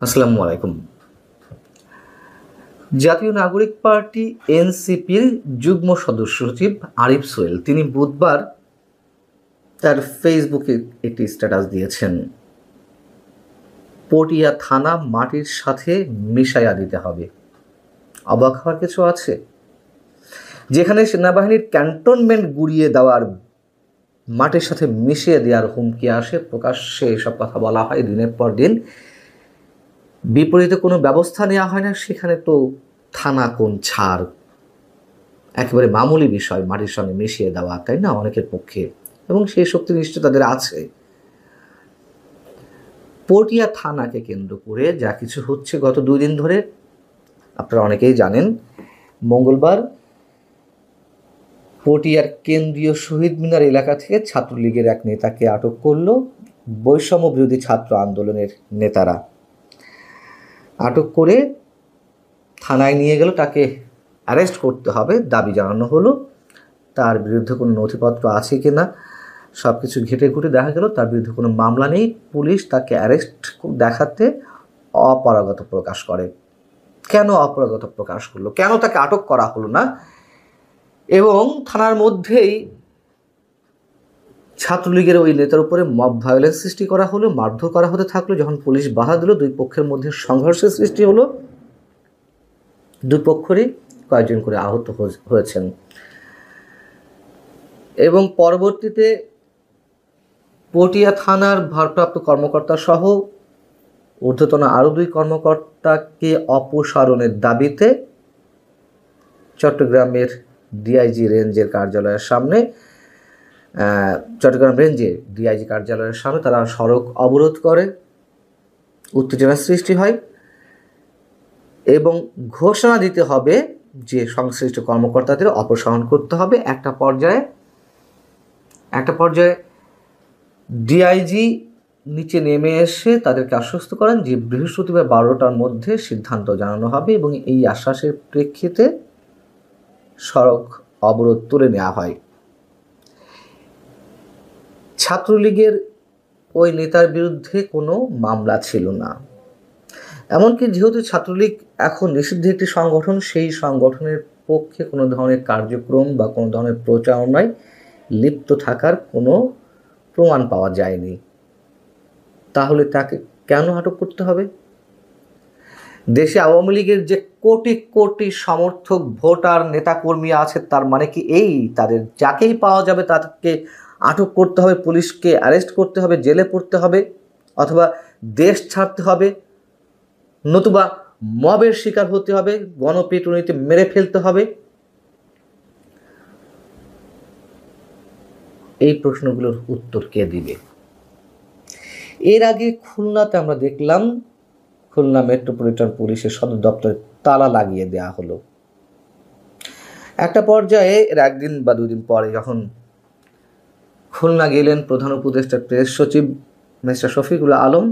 আসসালামু আলাইকুম। জাতীয় নাগরিক পার্টি এনসিপির যুগ্ম সদস্য সচিব আরিফ সোহেল তিনি বুধবার তার ফেসবুকে একটি স্ট্যাটাস দিয়েছেন, পটিয়া থানা মাটির সাথে মিশাইয়া দিতে হবে। অবাক হওয়ার কিছু আছে? যেখানে সেনাবাহিনীর ক্যান্টনমেন্ট গুড়িয়ে দেওয়ার মাটির সাথে মিশিয়ে দেওয়ার হুমকি আসে, প্রকাশ্যে এসব কথা বলা হয় দিনের পর দিন, বিপরীতে কোনো ব্যবস্থা নেওয়া হয় না, সেখানে তো থানা কোন ছাড়, একেবারে মামুলি বিষয় মাটির সঙ্গে মিশিয়ে দেওয়া, তাই না, অনেকের পক্ষে, এবং সেই শক্তি নিশ্চয় তাদের আছে। পটিয়া থানাকে কেন্দ্র করে যা কিছু হচ্ছে গত 2 দিন ধরে, আপনারা অনেকেই জানেন। মঙ্গলবার পটিয়ার কেন্দ্রীয় শহীদ মিনার এলাকা থেকে ছাত্রলীগের এক নেতাকে আটক করল বৈষম্য বিরোধী ছাত্র আন্দোলনের নেতারা। আটক করে থানায় নিয়ে গেল, তাকে অ্যারেস্ট করতে হবে দাবি জানানো হলো। তার বিরুদ্ধে কোনো নথিপত্র আছে কি না সব কিছু ঘেটে ঘুটে দেখা গেল তার বিরুদ্ধে কোনো মামলা নেই। পুলিশ তাকে অ্যারেস্ট দেখাতে অপারগতা প্রকাশ করে। কেন অপারগতা প্রকাশ করলো? কেন তাকে আটক করা হলো না? এবং থানার মধ্যেই ছাত্রলীগের ওই নেতার উপরে মব ভায়োলেন্স সৃষ্টি করা হলো, মারধর করা হতে থাকলো। যখন পুলিশ বাধা দিল, 2 পক্ষের মধ্যে সংঘর্ষের সৃষ্টি হলো। 2 পক্ষেরই কয়েকজন করে আহত হয়েছেন এবং পরবর্তীতে পটিয়া থানার ভারপ্রাপ্ত কর্মকর্তা সহ ঊর্ধ্বতন আরও 2 কর্মকর্তাকে অপসারণের দাবিতে চট্টগ্রামের ডিআইজি রেঞ্জের কার্যালয়ের সামনে চট্টগ্রাম রেঞ্জে ডিআইজি কার্যালয়ের সামনে তারা সড়ক অবরোধ করে, উত্তেজনার সৃষ্টি হয় এবং ঘোষণা দিতে হবে যে সংশ্লিষ্ট কর্মকর্তাদের অপসারণ করতে হবে। একটা পর্যায়ে ডিআইজি নিচে নেমে এসে তাদেরকে আশ্বস্ত করেন যে বৃহস্পতিবার 12টার মধ্যে সিদ্ধান্ত জানানো হবে এবং এই আশ্বাসের প্রেক্ষিতে সড়ক অবরোধ তুলে নেওয়া হয়। ছাত্রলীগের ওই নেতার বিরুদ্ধে কোনো মামলা ছিল না। এমনকি যেহেতু ছাত্রলীগ এখন নিষিদ্ধ একটি সংগঠন, সেই সংগঠনের পক্ষে কোনো ধরনের কার্যক্রম বা কোনো ধরনের প্রচারণায় লিপ্ত থাকার কোনো প্রমাণ পাওয়া যায়নি। তাহলে তাকে কেন আটক করতে হবে? দেশে আওয়ামী লীগের যে কোটি কোটি সমর্থক ভোটার নেতাকর্মী আছে, তার মানে কি এই তাদের যাকেই পাওয়া যাবে তাদেরকে আটক করতে হবে, পুলিশকে অ্যারেস্ট করতে হবে, জেলে পড়তে হবে, অথবা দেশ ছাড়তে হবে, নতুবা মবের শিকার হতে হবে, গণপিটুনিতে মেরে ফেলতে হবে? এই প্রশ্নগুলোর উত্তর কে দিবে? এর আগে খুলনাতে আমরা দেখলাম খুলনা মেট্রোপলিটন পুলিশের সদর দপ্তরে তালা লাগিয়ে দেওয়া হলো। একটা পর্যায়ে এর 1 দিন বা 2 দিন পরে যখন খুলনা গেলেন প্রধান উপদেষ্টা প্রেস সচিব মিস্টার শফিকুল আলম,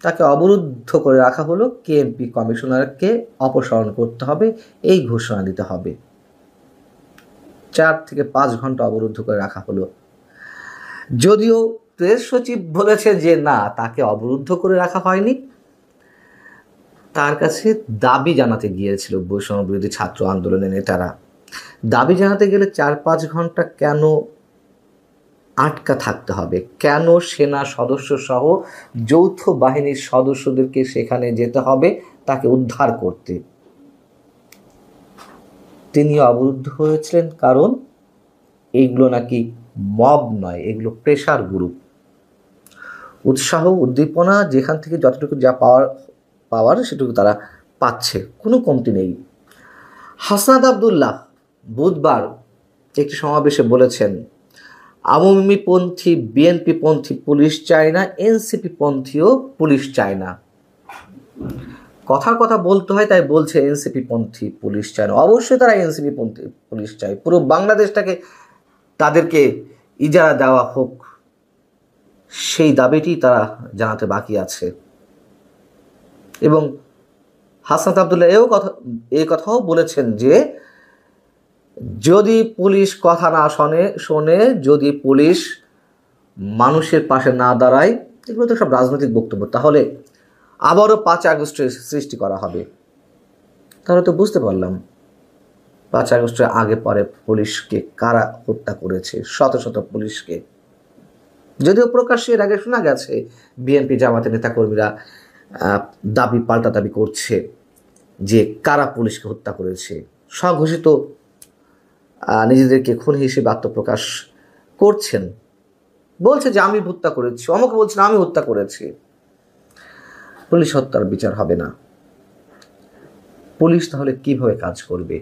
তাকে অবরুদ্ধ করে রাখা হলো। কেএমপি কমিশনারকে অপসারণ করতে হবে, এই ঘোষণা দিতে হবে। 4 থেকে 5 ঘন্টা অবরুদ্ধ করে রাখা হলো। যদিও প্রেস সচিব বলেছে যে না, তাকে অবরুদ্ধ করে রাখা হয়নি, তার কাছে দাবি জানাতে গিয়েছিল বৈষম্য বিরোধী ছাত্র আন্দোলনের নেতারা। দাবি জানাতে গেলে 4-5 ঘন্টা কেন আটকা থাকতে হবে? কেন সেনা সদস্য সহ যৌথ বাহিনীর সদস্যদেরকে সেখানে যেতে হবে তাকে উদ্ধার করতে? তিনি অবরুদ্ধ হয়েছিলেন কারণ এইগুলো নাকি মব নয়, এগুলো প্রেশার গ্রুপ। উৎসাহ উদ্দীপনা যেখান থেকে যতটুকু যা পাওয়ার সেটুকু তারা পাচ্ছে, কোনো কমতি নেই। হাসনাত আবদুল্লাহ বুধবার একটি সমাবেশে বলেছেন, আওয়ামী পন্থী বিএনপি পন্থী পুলিশ চায় না, এনসিপি পন্থীও পুলিশ চায় না। কথার কথা বলতে হয়, তাই বলছে এনসিপি পন্থী পুলিশ চায় না। অবশ্যই তারা এনসিপি পন্থী পুলিশ চায়, পুরো বাংলাদেশটাকে তাদেরকে ইজারা দেওয়া হোক, সেই দাবিটি তারা জানাতে বাকি আছে। এবং হাসনাত আবদুল্লাহ এই কথাও বলেছেন যে যদি পুলিশ কথা না শোনে, যদি পুলিশ মানুষের পাশে না দাঁড়ায়, এগুলো তো সব রাজনৈতিক বক্তব্য, তাহলে আবারও 5 আগস্টের সৃষ্টি করা হবে। তাহলে তো বুঝতে পারলাম 5 আগস্টের আগে পরে পুলিশকে কারা হত্যা করেছে, শত শত পুলিশকে। যদিও প্রকাশ্যে এর আগে শোনা গেছে বিএনপি জামাতের নেতাকর্মীরা পাল্টা দাবি করছে যে কারা পুলিশকে হত্যা করেছে। স্বঘোষিত নিজেদেরকে খুনি হিসেবে আত্মপ্রকাশ করছেন, বলছে যে আমি হত্যা করেছি, অমুকে বলছেন আমি হত্যা করেছি। পুলিশ হত্যার বিচার হবে না। পুলিশ তাহলে কিভাবে কাজ করবে?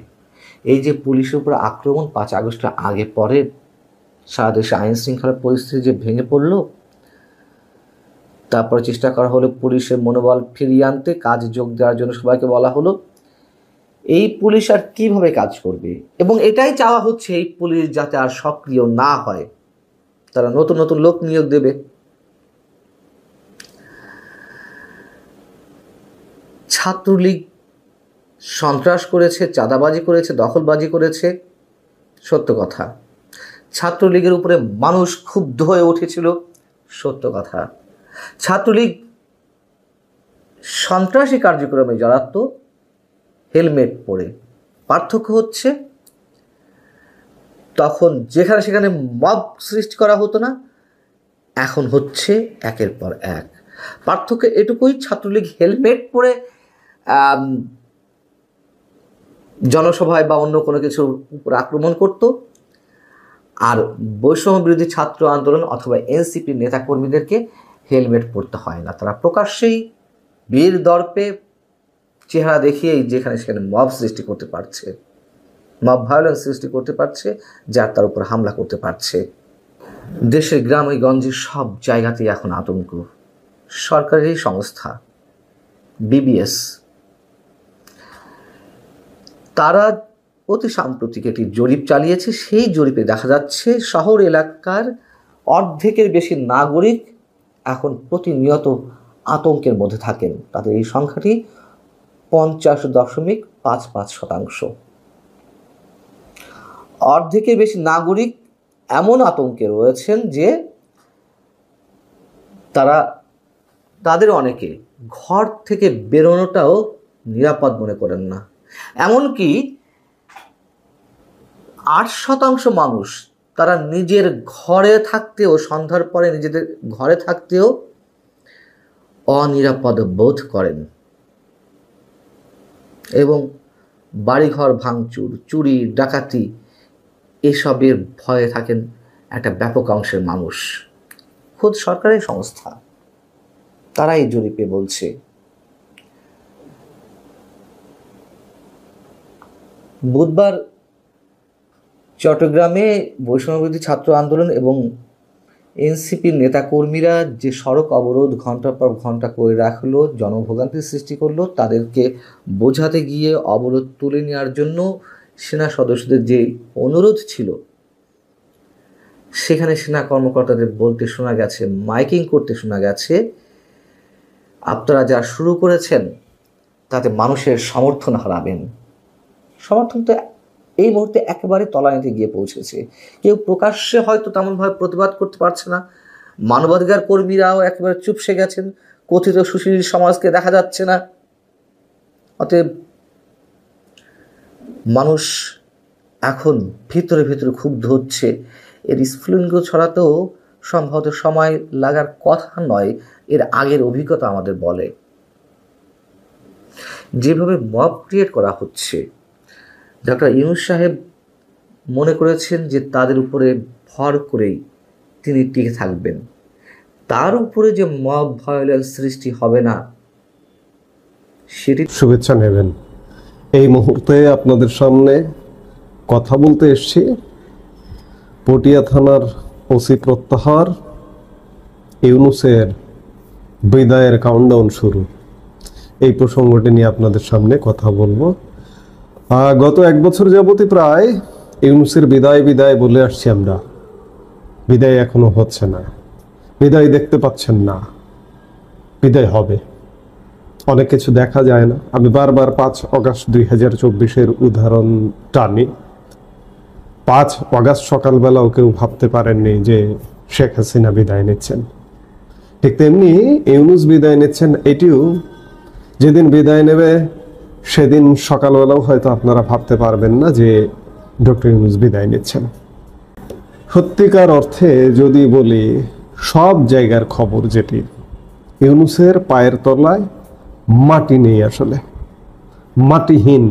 এই যে পুলিশের উপর আক্রমণ 5 আগস্টের আগে পরে সারা দেশে আইন শৃঙ্খলা পরিস্থিতি যে ভেঙে পড়ল, তারপরে চেষ্টা করা হলো পুলিশের মনোবল ফিরিয়ে আনতে, কাজে যোগ দেওয়ার জন্য সবাইকে বলা হলো। এই পুলিশ আর কিভাবে কাজ করবে? এবং এটাই চাওয়া হচ্ছে এই পুলিশ যাতে আর সক্রিয় না হয়, তারা নতুন নতুন লোক নিয়োগ দেবে। ছাত্রলীগ সন্ত্রাস করেছে, চাঁদাবাজি করেছে, দখলবাজি করেছে, সত্য কথা। ছাত্রলীগের উপরে মানুষ ক্ষুব্ধ হয়ে উঠেছিল, সত্য কথা। ছাত্রলীগ সন্ত্রাসী কার্যক্রমে জড়াতো হেলমেট পরে। পার্থক্য হচ্ছে তখন যেখানে সেখানে মব সৃষ্টি করা হতো না, এখন হচ্ছে একের পর এক। পার্থক্য এটুকুই, ছাত্রলীগ হেলমেট পরে জনসভায় বা অন্য কোনো কিছুর উপর আক্রমণ করত, আর বৈষম্য বিরোধী ছাত্র আন্দোলন অথবা এনসিপির নেতাকর্মীদেরকে হেলমেট পরতে হয় না। তারা প্রকাশ্যেই বীর দর্পে চেহারা দেখিয়েই যেখানে সেখানে মব সৃষ্টি করতে পারছে, মব ভায়োলেন্স সৃষ্টি করতে পারছে, যার তার উপর হামলা করতে পারছে। দেশের গ্রামে গঞ্জে সব জায়গাতেই এখন আতঙ্ক। সরকারি সংস্থা বিবিএস তারা অতি সাম্প্রতিক একটি জরিপ চালিয়েছে। সেই জরিপে দেখা যাচ্ছে শহর এলাকার অর্ধেকের বেশি নাগরিক এখন প্রতিনিয়ত আতঙ্কের মধ্যে থাকেন। তাদের এই সংখ্যাটি 50.55%। অর্ধেকের বেশি নাগরিক এমন আতঙ্কে রয়েছেন যে তাদের অনেকে ঘর থেকে বেরোনোটাও নিরাপদ মনে করেন না। এমনকি 8% মানুষ তারা নিজের ঘরে থাকতেও, সন্ধ্যার পরে নিজেদের ঘরে থাকতেও অনিরাপদ বোধ করেন এবং বাড়িঘর ভাঙচুর, চুরি, ডাকাতি এসবের ভয়ে থাকেন একটা ব্যাপক অংশের মানুষ। খোদ সরকারি সংস্থা তারা এই জরিপে বলছে। বুধবার চট্টগ্রামে বৈষম্যবিরোধী ছাত্র আন্দোলন এবং এনসিপির নেতাকর্মীরা যে সড়ক অবরোধ ঘন্টার পর ঘন্টা করে রাখলো, জনভোগান্তির সৃষ্টি করলো, তাদেরকে বোঝাতে গিয়ে অবরোধ তুলে নেওয়ার জন্য সেনা সদস্যদের যে অনুরোধ ছিল, সেখানে সেনা কর্মকর্তাদের বলতে শোনা গেছে, মাইকিং করতে শোনা গেছে, আপনারা যা শুরু করেছেন তাতে মানুষের সমর্থন হারাবেন। সমর্থন তো এই মুহূর্তে একেবারে তলানিতে গিয়ে পৌঁছেছে। কেউ প্রকাশ্যে হয়তো তেমনভাবে প্রতিবাদ করতে পারছে না, মানবাধিকার কর্মীরাও একেবারে চুপসে গেছেন, কথিত সুশীল সমাজকে দেখা যাচ্ছে না। অতএব মানুষ এখন ভিতরে ভিতরে ক্ষুব্ধ হচ্ছে। এর স্ফুলিঙ্গ ছড়াতেও সম্ভবত সময় লাগার কথা নয়, এর আগের অভিজ্ঞতা আমাদের বলে। যেভাবে মব ক্রিয়েট করা হচ্ছে, ডক্টর ইউনূস সাহেব মনে করেছেন যে তাদের উপরে ভর করেই তিনি টিকে থাকবেন, তার উপরে যে মব ভায়োলেন্স সৃষ্টি হবে না সেটি। শুভেচ্ছা নেবেন। এই মুহূর্তে আপনাদের সামনে কথা বলতে এসেছি পটিয়া থানার ওসি প্রত্যাহার, ইউনূসের বিদায়ের কাউন্টডাউন শুরু, এই প্রসঙ্গটি নিয়ে আপনাদের সামনে কথা বলবো। গত 1 বছর যাবতই প্রায় ইউনূসের বিদায় বলে আসছি আমরা। বিদায় এখনো হচ্ছে না, বিদায় দেখতে পাচ্ছেন না, বিদায় হবে। অনেক কিছু দেখা যায় না। আমি বারবার 5 আগস্ট 2024-এর উদাহরণ টানি। 5 আগস্ট সকালবেলাও কেউ ভাবতে পারেননি যে শেখ হাসিনা বিদায় নিচ্ছেন। ঠিক তেমনি ইউনূস বিদায় নিচ্ছেন, এটিও যেদিন বিদায় নেবে সেদিন সকালবেলাও হয়তো আপনারা ভাবতে পারবেন না যে ডক্টর ইউনূস বিদায় নিচ্ছেন। সত্যিকার অর্থে যদি বলি, সব জায়গার খবর যেটি, ইউনূসের পায়ের তলায় মাটি নেই, আসলে মাটিহীন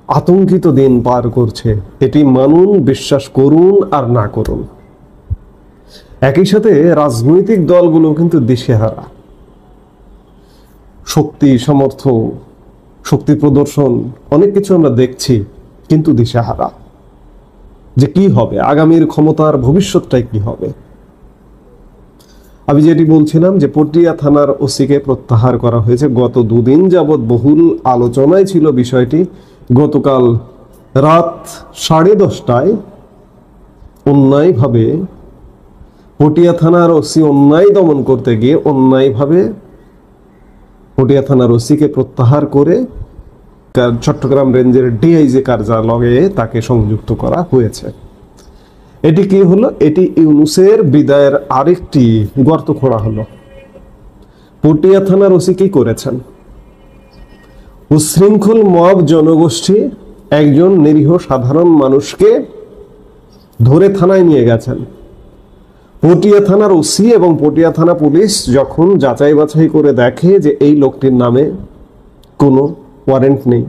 আতঙ্কিত দিন পার করছে। এটি মানুন, বিশ্বাস করুন আর না করুন। একই সাথে রাজনৈতিক দলগুলো কিন্তু দিশেহারা। শক্তি, সামর্থ্য, শক্তি প্রদর্শন অনেক কিছু আমরা দেখছি, কিন্তু দিশেহারা যে কি হবে, আগামীর ক্ষমতার ভবিষ্যৎটাই কি হবে। আমি যেটি বলছিলাম যে পটিয়া থানার ওসিকে প্রত্যাহার করা হয়েছে। গত দুদিন যাবৎ বহুল আলোচনায় ছিল বিষয়টি। গতকাল রাত 10:30টায় অন্যায়ভাবে পটিয়া থানার ওসি অন্যায় দমন করতে গিয়ে অন্যায়ভাবে পটিয়া থানার ওসিকে প্রত্যাহার করে চট্টগ্রাম রেঞ্জের ডিআইজি কার্যালয়ে তাকে সংযুক্ত করা হয়েছে। এটি কি হলো? এটি ইউনূসের বিদায়ের আরেকটি গর্ত খোঁড়া হলো। পটিয়া থানার ওসি কি করেছেন? উচ্ছৃঙ্খল মব জনগোষ্ঠী একজন নিরীহ সাধারণ মানুষকে ধরে থানায় নিয়ে গেছেন। পটিয়া থানার ওসি এবং পটিয়া থানা পুলিশ যখন যাচাই বাছাই করে দেখে যে এই লোকটির নামে কোনো ওয়ারেন্ট নেই,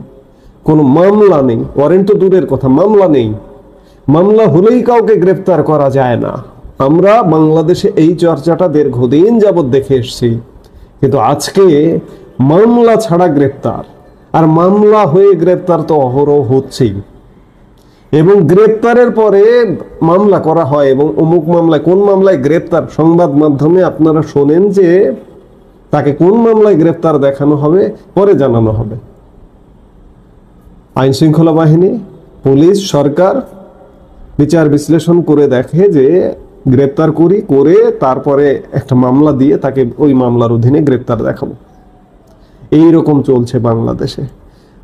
কোনো মামলা নেই, ওয়ারেন্ট তো দূরের কথা, মামলা নেই, মামলা হলেই কাউকে গ্রেফতার করা যায় না। আমরা বাংলাদেশে এই চর্চাটা দীর্ঘদিন যাবৎ দেখে এসেছি, কিন্তু আজকে মামলা ছাড়া গ্রেফতার, আর মামলা হয়ে গ্রেফতার তো অহরহ হচ্ছেই, এবং গ্রেপ্তারের পরে মামলা করা হয়, এবং অমুক মামলায়, কোন মামলায় গ্রেপ্তার, সংবাদ মাধ্যমে আপনারা শোনেন যে তাকে কোন মামলায় গ্রেপ্তার দেখানো হবে, পরে জানানো হবে। আইন শৃঙ্খলা বাহিনী, পুলিশ, সরকার বিচার বিশ্লেষণ করে দেখে যে গ্রেপ্তার করে তারপরে একটা মামলা দিয়ে তাকে ওই মামলার অধীনে গ্রেপ্তার দেখাবো। এইরকম চলছে বাংলাদেশে।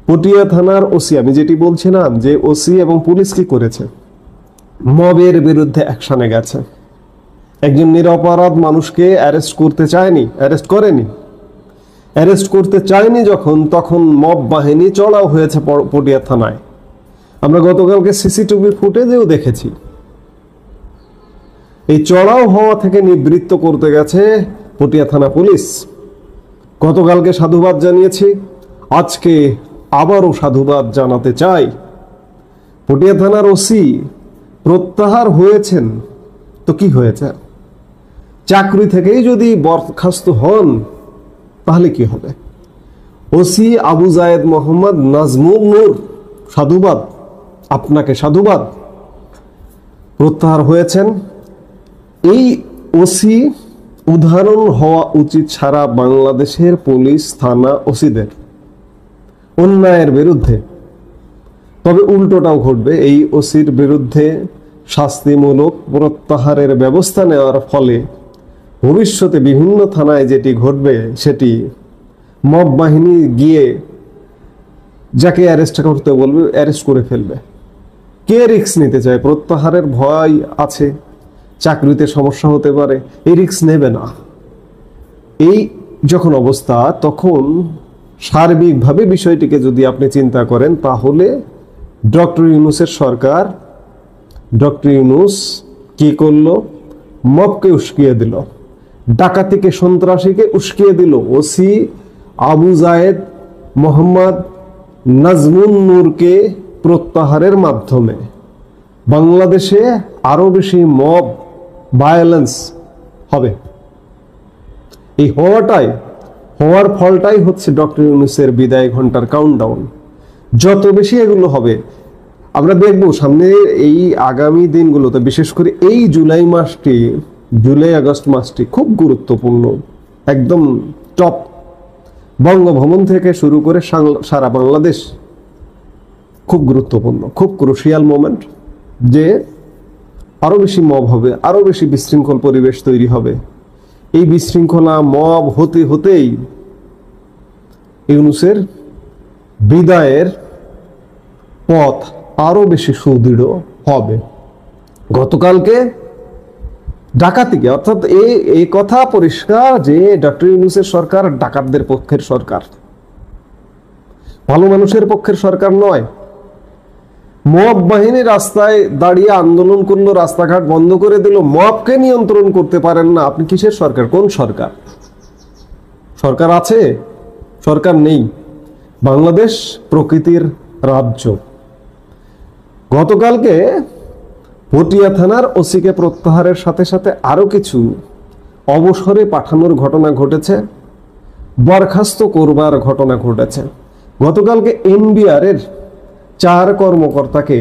পটিয়া থানার ওসি, আমি যেটি বলছিলাম যে ওসি এবং পুলিশ কি করেছে, মবের বিরুদ্ধে অ্যাকশনে গেছে। একজন নিরপরাধ মানুষকে অ্যারেস্ট করতে চায়নি, অ্যারেস্ট করেনি, অ্যারেস্ট করতে চায়নি যখন, তখন মব বাহিনী চড়াও হয়েছে পটিয়া থানায়। আমরা গতকালকে সিসিটিভি ফুটেজেও দেখেছি। এই চড়াও হওয়া থেকে নিবৃত্ত করতে গেছে পটিয়া থানা পুলিশ। গতকালকে সাধুবাদ জানিয়েছি, আজকে আবারও সাধুবাদ জানাতে চাই। পটিয়া থানার ওসি প্রত্যাহার হয়েছেন তো কি হয়েছে? চাকরি থেকেই যদি বরখাস্ত হন তাহলে কি হবে? ওসি আবু জায়েদ মোহাম্মদ নাজমুন নূর, সাধুবাদ, আপনাকে সাধুবাদ, প্রত্যাহার হয়েছেন। এই ওসি উদাহরণ হওয়া উচিত সারা বাংলাদেশের পুলিশ থানা ওসিদের অন্যায়ের বিরুদ্ধে। তবে উল্টোটাও ঘটবে, এই ওসির বিরুদ্ধে শাস্তিমূলক প্রত্যাহারের ব্যবস্থা নেওয়ার ফলে ভবিষ্যতে বিভিন্ন থানায় যেটি ঘটবে, সেটি মব বাহিনী গিয়ে যাকে অ্যারেস্ট করতে বলবে অ্যারেস্ট করে ফেলবে। কে রিস্ক নিতে চায়? প্রত্যাহারের ভয় আছে, চাকরিতে সমস্যা হতে পারে, এই রিস্ক নেবে না। এই যখন অবস্থা, তখন সার্বিকভাবে বিষয়টিকে যদি আপনি চিন্তা করেন, তাহলে ডক্টর ইউনূসের সরকার, ডক্টর ইউনূস কি করলো? মবকে উস্কিয়ে দিল, ডাকাতিকে, সন্ত্রাসীকে উস্কিয়ে দিল। ওসি আবু জায়েদ মোহাম্মদ নাজমুন নূরকে প্রত্যাহারের মাধ্যমে বাংলাদেশে আরো বেশি মব ভায়োলেন্স হবে। এই হওয়ার ফলটাই হচ্ছে ডক্টর ইউনূসের বিদায় ঘন্টার কাউন্টডাউন। যত বেশি এগুলো হবে, আমরা দেখব সামনে এই আগামী দিনগুলোতে, বিশেষ করে এই জুলাই আগস্ট মাসটি খুব গুরুত্বপূর্ণ, একদম টপ। বঙ্গভবন থেকে শুরু করে সারা বাংলাদেশ খুব গুরুত্বপূর্ণ, খুব ক্রুশিয়াল মোমেন্ট, যে আরো বেশি মব হবে, আরো বেশি বিশৃঙ্খল পরিবেশ তৈরি হবে। এই বিশৃঙ্খলা মব হতে হতেই ইউনূসের বিদায়ের পথ আরো বেশি সুদৃঢ় হবে। গতকালকে ডাকাতিকে, অর্থাৎ এই কথা পরিষ্কার যে ডক্টর ইউনূসের সরকার ডাকাতদের পক্ষের সরকার, ভালো মানুষের পক্ষের সরকার নয়। মব বাহিনী রাস্তায় দাঁড়িয়ে আন্দোলন করলো, রাস্তাঘাট বন্ধ করে দিল, মবকে নিয়ন্ত্রণ করতে পারেন না, আপনি কিসের সরকার? কোন সরকার? সরকার আছে? সরকার নেই। বাংলাদেশ প্রকৃতির রাজ্য। গতকালকে পটিয়া থানার ওসিকে প্রত্যাহারের সাথে সাথে আরো কিছু অবসরে পাঠানোর ঘটনা ঘটেছে, বরখাস্ত করবার ঘটনা ঘটেছে। গতকালকে এনবিআর এর 4 কর্মকর্তাকে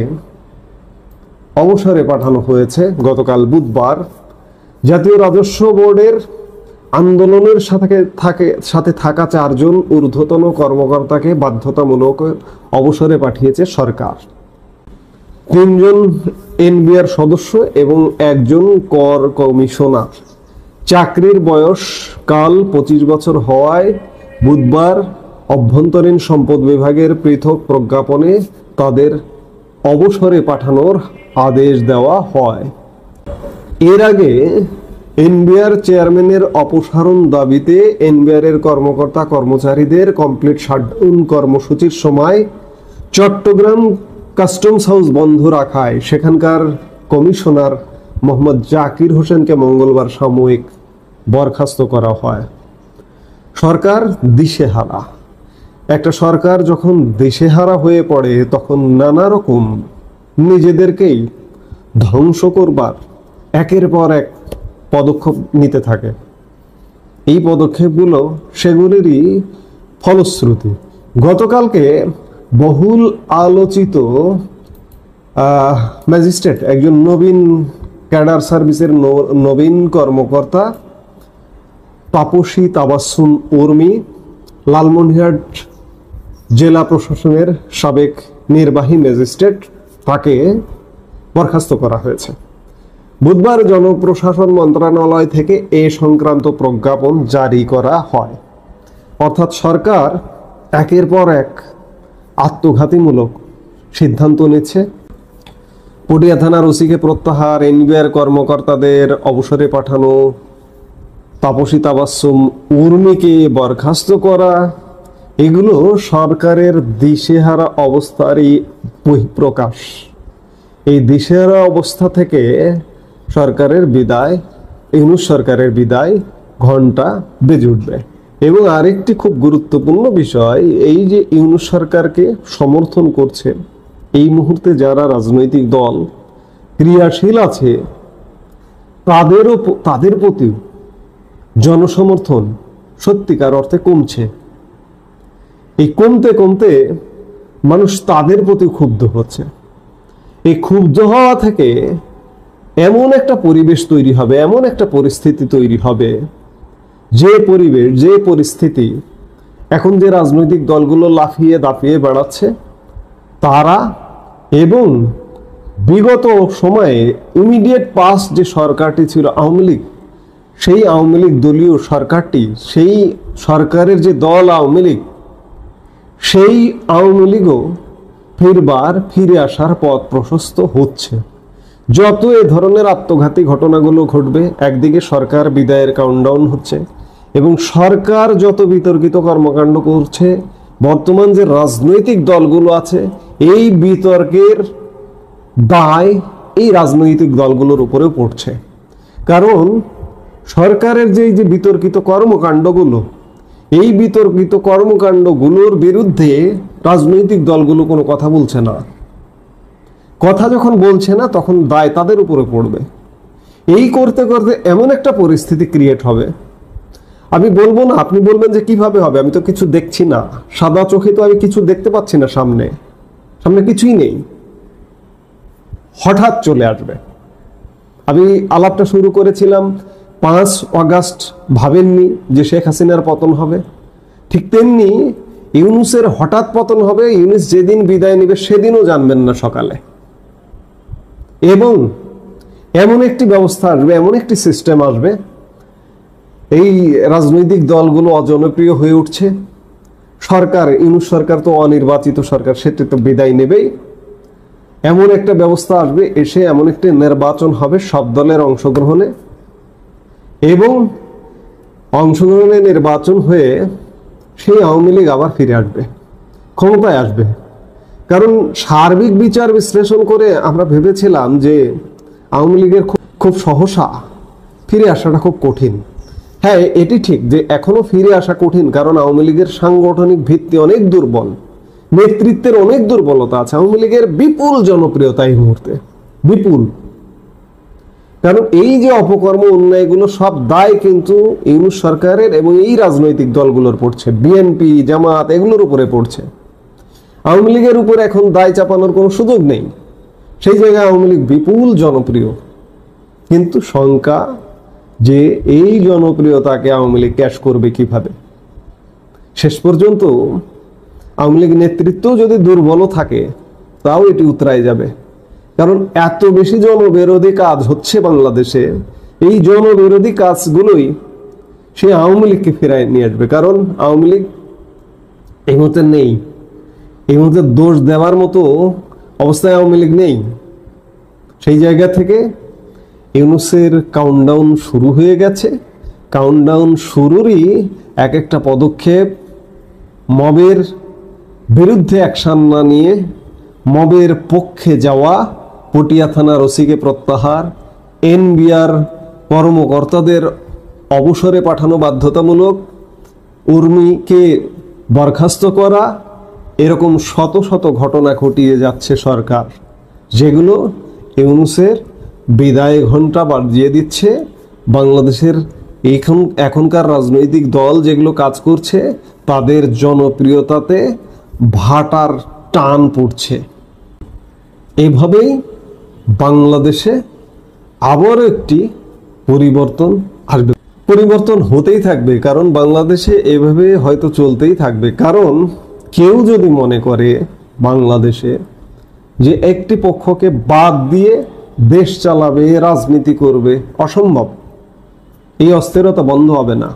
অবসরে পাঠানো হয়েছে গতকাল বুধবার। জাতীয় রাজস্ব বোর্ডের আন্দোলনের সাথে থাকা 4 জন ঊর্ধ্বতন কর্মকর্তাকে বাধ্যতামূলক অবসরে পাঠিয়েছে সরকার। 3 জন এনবিআর সদস্য এবং 1 জন কর কমিশনার। চাকরির বয়স কাল 25 বছর হওয়ায় বুধবার অভ্যন্তরীণ সম্পদ বিভাগের পৃথক প্রজ্ঞাপনে তাদের অবসরে পাঠানোর আদেশ দেওয়া হয়। এর আগে এনবিআর চেয়ারম্যানের অপসারণ দাবিতে এনবিআর এর কর্মকর্তা কর্মচারীদের কমপ্লিট শাটডাউন কর্মসূচির সময় চট্টগ্রাম কাস্টমস হাউস বন্ধ রাখায় সেখানকার কমিশনার মোহাম্মদ জাকির হোসেনকে মঙ্গলবার সাময়িক বরখাস্ত করা হয়। সরকার দিশেহারা। একটা সরকার যখন দিশেহারা হয়ে পড়ে তখন নানা রকম নিজেদেরকেই ধ্বংস করবার একের পর এক পদক্ষেপ নিতে থাকে। এই পদক্ষেপগুলো সেগুলিরই ফলশ্রুতি। গতকালকে বহুল আলোচিত ম্যাজিস্ট্রেট, একজন নবীন ক্যাডার সার্ভিসের নবীন কর্মকর্তা তাপসী তাবাসসুম উর্মি, লালমনিরহাট জেলা প্রশাসনের সাবেক নির্বাহী ম্যাজিস্ট্রেট, তাকে বরখাস্ত করা হয়েছে। বুধবার জনপ্রশাসন মন্ত্রণালয় থেকে এ সংক্রান্ত প্রজ্ঞাপন জারি করা হয়। অর্থাৎ সরকার একের পর এক আত্মঘাতীমূলক সিদ্ধান্ত নিচ্ছে। পটিয়া থানার ওসিকে প্রত্যাহার, এনবিআর কর্মকর্তাদের অবসরে পাঠানো, তাপসী তাবাসসুম উর্মিকে বরখাস্ত করা, এগুলো সরকারের দিশেহারা অবস্থারই বহিঃপ্রকাশ। এই দিশেহারা অবস্থা থেকে সরকারের বিদায়, ইউনূস সরকারের বিদায় ঘন্টা বেজে উঠবে। এবং আরেকটি খুব গুরুত্বপূর্ণ বিষয়, এই যে ইউনূস সরকারকে সমর্থন করছে এই মুহূর্তে যারা রাজনৈতিক দল ক্রিয়াশীল আছে, তাদের প্রতি জনসমর্থন সত্যিকার অর্থে কমছে। এই কমতে কমতে মানুষ তাদের প্রতি ক্ষুব্ধ হচ্ছে। এই ক্ষুব্ধ হওয়া থেকে এমন একটা পরিবেশ তৈরি হবে, এমন একটা পরিস্থিতি তৈরি হবে, যে পরিবেশ, যে পরিস্থিতি এখন যে রাজনৈতিক দলগুলো লাফিয়ে দাপিয়ে বেড়াচ্ছে তারা, এবং বিগত সময়ে ইমিডিয়েট পাস্ট যে সরকারটি ছিল আওয়ামী লীগ, সেই আওয়ামী লীগ দলীয় সরকারটি, সেই সরকারের যে দল আওয়ামী লীগ, সেই আওয়ামী লীগও ফিরে আসার পথ প্রশস্ত হচ্ছে। যত এ ধরনের আত্মঘাতী ঘটনাগুলো ঘটবে, একদিকে সরকার বিদায়ের কাউন্টডাউন হচ্ছে এবং সরকার যত বিতর্কিত কর্মকাণ্ড করছে, বর্তমান যে রাজনৈতিক দলগুলো আছে এই বিতর্কের দায় এই রাজনৈতিক দলগুলোর উপরেও পড়ছে। কারণ সরকারের যে বিতর্কিত কর্মকাণ্ডগুলো, এই বিতর্কিত কর্মকাণ্ডগুলোর বিরুদ্ধে রাজনৈতিক দলগুলো কোনো কথা বলছে না। কথা যখন বলছে না তখন দায় তাদের উপরে পড়বে। এই করতে করতে এমন একটা পরিস্থিতি ক্রিয়েট হবে, আমি বলবো না, আপনি বলবেন যে কিভাবে হবে, আমি তো কিছু দেখছি না, সাদা চোখে তো আমি কিছু দেখতে পাচ্ছি না, সামনে কিছুই নেই, হঠাৎ চলে আসবে। আমি আলাপটা শুরু করেছিলাম 5 অগাস্ট ভাবেননি যে শেখ হাসিনার পতন হবে, ঠিক তেমনি ইউনূসের হঠাৎ পতন হবে। ইউনূস যেদিন বিদায় নেবে সেদিনও জানবেন না সকালে। এবং এমন একটি ব্যবস্থা আসবে, এমন একটি সিস্টেম আসবে, এই রাজনৈতিক দলগুলো অজনপ্রিয় হয়ে উঠছে। সরকার, ইউনূস সরকার তো অনির্বাচিত সরকার, সেটা তো বিদায় নেবেই। এমন একটা ব্যবস্থা আসবে, এসে এমন একটি নির্বাচন হবে সব দলের অংশগ্রহণে, এবং অংশগ্রহণে নির্বাচন হয়ে সেই আওয়ামী লীগ আবার ফিরে আসবে, ক্ষমতায় আসবে। কারণ সার্বিক বিচার বিশ্লেষণ করে আমরা ভেবেছিলাম যে আওয়ামী লীগের খুব সহসা ফিরে আসাটা খুব কঠিন। হ্যাঁ, এটি ঠিক যে এখনো ফিরে আসা কঠিন, কারণ আওয়ামী লীগের সাংগঠনিক ভিত্তি অনেক দুর্বল, নেতৃত্বের অনেক দুর্বলতা আছে। আওয়ামী লীগের বিপুল জনপ্রিয়তা এই মুহূর্তে, বিপুল। কারণ এই যে অপকর্ম অন্যায়গুলো সব দায় কিন্তু ইউনূস সরকারের এবং এই রাজনৈতিক দলগুলোর পড়ছে, বিএনপি, জামাত, এগুলোর উপরে পড়ছে। আওয়ামী লীগের উপর এখন দায় চাপানোর কোনো সুযোগ নেই। সেই জায়গায় আওয়ামী লীগ বিপুল জনপ্রিয়, কিন্তু শঙ্কা যে এই জনপ্রিয়তাকে আওয়ামী লীগ ক্যাশ করবে কিভাবে। শেষ পর্যন্ত আওয়ামী লীগ নেতৃত্ব যদি দুর্বল থাকে তাও এটি উতরায় যাবে। কারণ এত বেশি জনবিরোধী কাজ হচ্ছে বাংলাদেশে, এই জনবিরোধী কাজগুলোই সে আওয়ামী লীগকে ফেরায় নিয়ে আসবে। কারণ আওয়ামী লীগ এই মুহূর্তে নেই, এই মুহূর্তে দোষ দেওয়ার মতো অবস্থায় আওয়ামী লীগ নেই। সেই জায়গা থেকে ইউনূসের কাউন্টডাউন শুরু হয়ে গেছে। কাউন্টডাউন শুরুরই এক একটা পদক্ষেপ, মবের বিরুদ্ধে অ্যাকশন না নিয়ে মবের পক্ষে যাওয়া, পটিয়া থানার ওসিকে প্রত্যাহার, এনবিআর কর্মকর্তাদের অবসরে পাঠানো বাধ্যতামূলক, উর্মিকে বরখাস্ত করা, এরকম শত শত ঘটনা ঘটিয়ে যাচ্ছে সরকার, যেগুলো ইউনূসের বিদায় ঘণ্টা বাজিয়ে দিচ্ছে। বাংলাদেশের এখনকার রাজনৈতিক দল যেগুলো কাজ করছে তাদের জনপ্রিয়তাতে ভাটার টান পড়ছে। এইভাবেই বাংলাদেশে আবারও একটি পরিবর্তন আসবে, পরিবর্তন হতেই থাকবে। কারণ বাংলাদেশে এভাবে হয়তো চলতেই থাকবে। কারণ কেউ যদি মনে করে বাংলাদেশে যে একটি পক্ষকে বাদ দিয়ে দেশ চালাবে, রাজনীতি করবে, অসম্ভব। এই অস্থিরতা বন্ধ হবে না।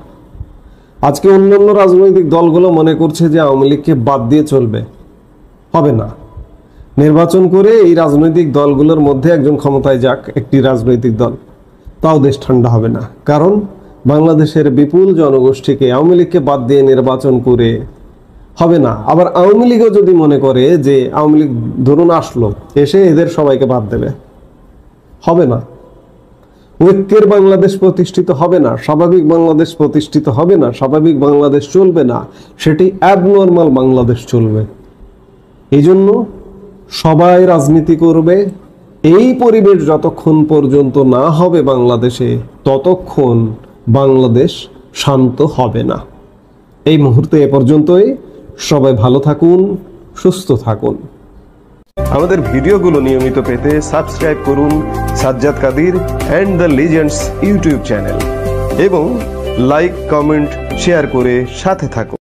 আজকে অন্যান্য রাজনৈতিক দলগুলো মনে করছে যে আওয়ামী লীগকে বাদ দিয়ে চলবে, হবে না। নির্বাচন করে এই রাজনৈতিক দলগুলোর মধ্যে একজন ক্ষমতায় যাক, একটি রাজনৈতিক দল, তাও দেশ ঠান্ডা হবে না। কারণ বাংলাদেশের বিপুল জনগোষ্ঠীকে আওয়ামী লীগকে বাদ দিয়ে নির্বাচন করে হবে না। আবার আওয়ামী লীগও যদি মনে করে যে আওয়ামী লীগ ধরুন আসলো, এসে এদের সবাইকে বাদ দেবে, হবে না। ঐক্যের বাংলাদেশ প্রতিষ্ঠিত হবে না, স্বাভাবিক বাংলাদেশ প্রতিষ্ঠিত হবে না, স্বাভাবিক বাংলাদেশ চলবে না, সেটি অ্যাবনর্মাল বাংলাদেশ চলবে। এই জন্য সবাই রাজনীতি করবে। এই পরিবেশ যতক্ষণ পর্যন্ত না হবে বাংলাদেশে, ততক্ষণ বাংলাদেশ শান্ত হবে না। এই মুহূর্তে এ পর্যন্তই। সবাই ভালো থাকুন, সুস্থ থাকুন। আমাদের ভিডিওগুলো নিয়মিত পেতে সাবস্ক্রাইব করুন Sajjad Kadir and the legends YouTube channel এবং লাইক, কমেন্ট, শেয়ার করে সাথে থাকুন।